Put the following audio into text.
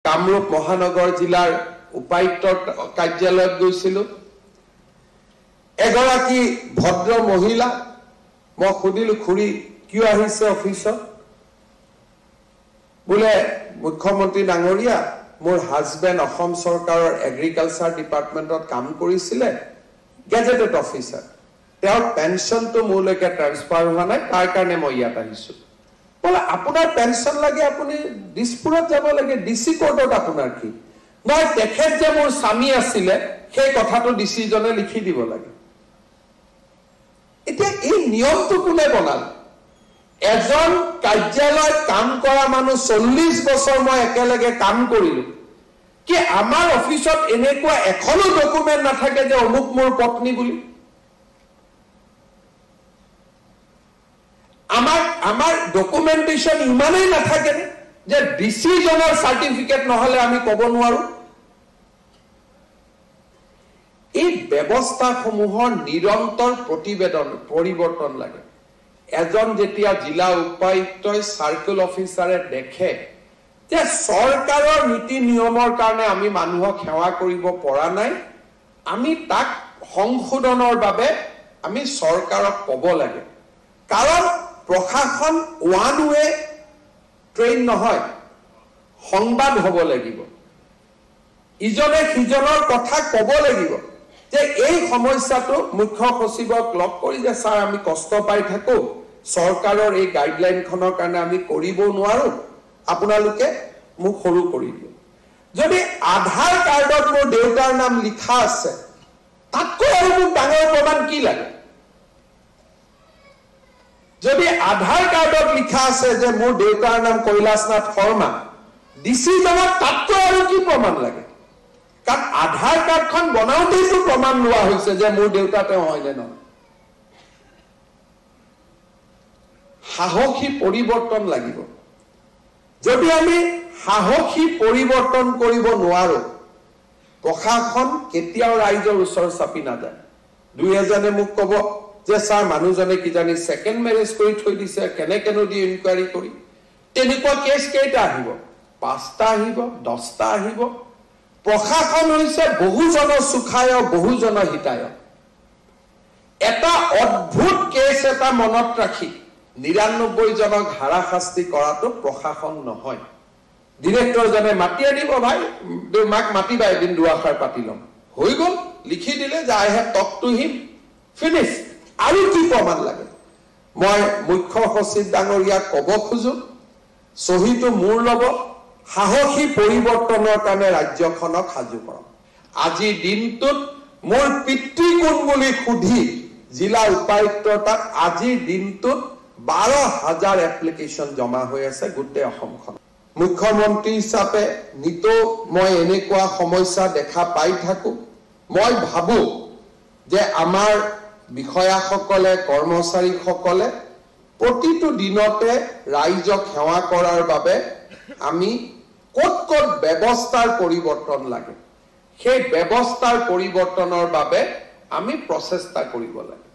কামৰূপ মহানগৰ জিলাৰ উপায়ুক্তৰ কাৰ্যালয়ত গৈছিলো এগৰাকী ভদ্ৰ মহিলা মই সুধিলো খুৰী কিয় আহিছে অফিসত বোলে মুখ্যমন্ত্ৰী ডাঙৰীয়া মোৰ হাজবেণ্ড অসম চৰকাৰৰ এগ্ৰিকালচাৰ ডিপাৰ্টমেণ্টত কাম কৰিছিলে গেজেটেড অফিচাৰ তেওঁৰ পেনশনটো মোলৈকে ট্ৰান্সফাৰ হোৱা নাই তাৰ কাৰণে মই ইয়াত আহিছো বলে আপোনাৰ পেনশন লাগে আপুনি দিছপুৰত যাব লাগে ডিসি কোৰ্টত আপোনাৰ কি মই দেখেত যে মোৰ স্বামী আছিল সেই কথাটো ডিসি জনে লিখি দিব লাগে এতিয়া এই নিয়মটো কোনে বনাল এজন কাৰ্যালয়ত কাম কৰা মানুহ 40 বছৰ মই একেলগে কাম কৰিলো কি আমাৰ অফিসত এনেকুৱা এখনো ডকুমেন্ট নাথাকে যে অমুক মোৰ পত্নী বুলি আমাৰ ডকুমেন্টেশন ইমানেই নাথাকে যে ডিসি জনৰ সাৰ্টিফিকেট নহলে আমি কব নোৱাৰো এই ব্যৱস্থাসমূহৰ নিৰন্তৰ প্ৰতিবেদন পৰিৱৰ্তন লাগে এজন যেতিয়া জিলা উপায়ুক্তই সাৰ্কেল অফিসাৰে দেখে যে সৰকাৰৰ নীতি নিয়মৰ কাৰণে আমি মানুহক সেৱা কৰিব পৰা নাই আমি তাক সংশোধনৰ বাবে আমি সৰকাৰক কব লাগে কাৰণ প্ৰশাসন ওয়ান ওয়ে ট্ৰেইন নহয় সংবাদ হ'ব লাগিব ইজনে সিজনৰ কথা কব লাগিব যে এই সমস্যাটো মুখ্য সচিবক লগ কৰি যে স্যাৰ আমি কষ্ট পাই থাকো সৰকাৰৰ এই গাইডলাইনখনৰ কাৰণে আমি কৰিব নোৱাৰো আপোনালোকে মোক সৰু কৰি দিও যদি আধাৰ কাৰ্ডত মোৰ দেউতাৰ নাম লিখা আছে তাতকৈ আৰু মোক ডাঙৰ প্ৰমাণ কি লাগে যদি আধাৰ কাৰ্ডত লিখা আছে যে মোৰ দেউতাৰ নাম কৈলাশনাথ শৰ্মা ডিসি জনক তাতকৈ আৰু কি প্ৰমাণ লাগে কাৰণ আধাৰ কাৰ্ডখন বনাওঁতেইতো প্ৰমাণ লোৱা হৈছে যে মোৰ দেউতা তেওঁ হয় নে নহয় সাহসী পৰিৱৰ্তন লাগিব যদি আমি সাহসী পৰিৱৰ্তন কৰিব নোৱাৰো প্ৰশাসন কেতিয়াও ৰাইজৰ ওচৰ চাপি নাযায় দুই এজনে মোক কব যে স্যাৰ মানুহজনে কি জানি সেকেন্ড ম্যাৰেজ কৰি থৈ দিছে কেনেকেনো দি ইনকুৱাৰী কৰি তেনেকুৱা কেছ কেইটা আহিব 5টা আহিব 10টা আহিব প্ৰশাসন হৈছে বহুজনৰ সুখায় বহুজনৰ হিতায় এটা অদ্ভুত কেছ এটা মনত ৰাখি 99 জনক হাৰাশাস্তি কৰাটো প্ৰশাসন নহয় ডিৰেক্টৰ জনে মাতি আনিব ভাই মাক মাতিবা এদিন দুআষাৰ পাতি লম হৈ গল লিখি দিলে যে I have talk to him finish আৰু কি প্ৰমাণ লাগে মই মুখ্য সচিব ডাঙৰীয়াক কব খুজো সহিটো মোৰ লব সাহসী পৰিৱৰ্তনৰ কাৰণে ৰাজ্যখনক সাজু কৰক আজি দিনটোত মোৰ পিতৃ কোন বুলি সুধি জিলা উপায়ুক্তৰ তাত আজি দিনটোত 12,000 এপ্লিকেশন জমা হৈ আছে গোটেই অসমখন মুখ্যমন্ত্ৰী হিচাপে নিতো মই এনেকুৱা সমস্যা দেখা পাই থাকো মই ভাবো যে আমাৰ বিষয়াসকলে কৰ্মচাৰীসকলে প্ৰতিটো দিনতে ৰাইজক সেৱা কৰাৰ বাবে আমি কত ব্যৱস্থাৰ পৰিৱৰ্তন লাগে সেই ব্যৱস্থাৰ পৰিৱৰ্তনৰ বাবে আমি প্ৰচেষ্টা কৰিব লাগে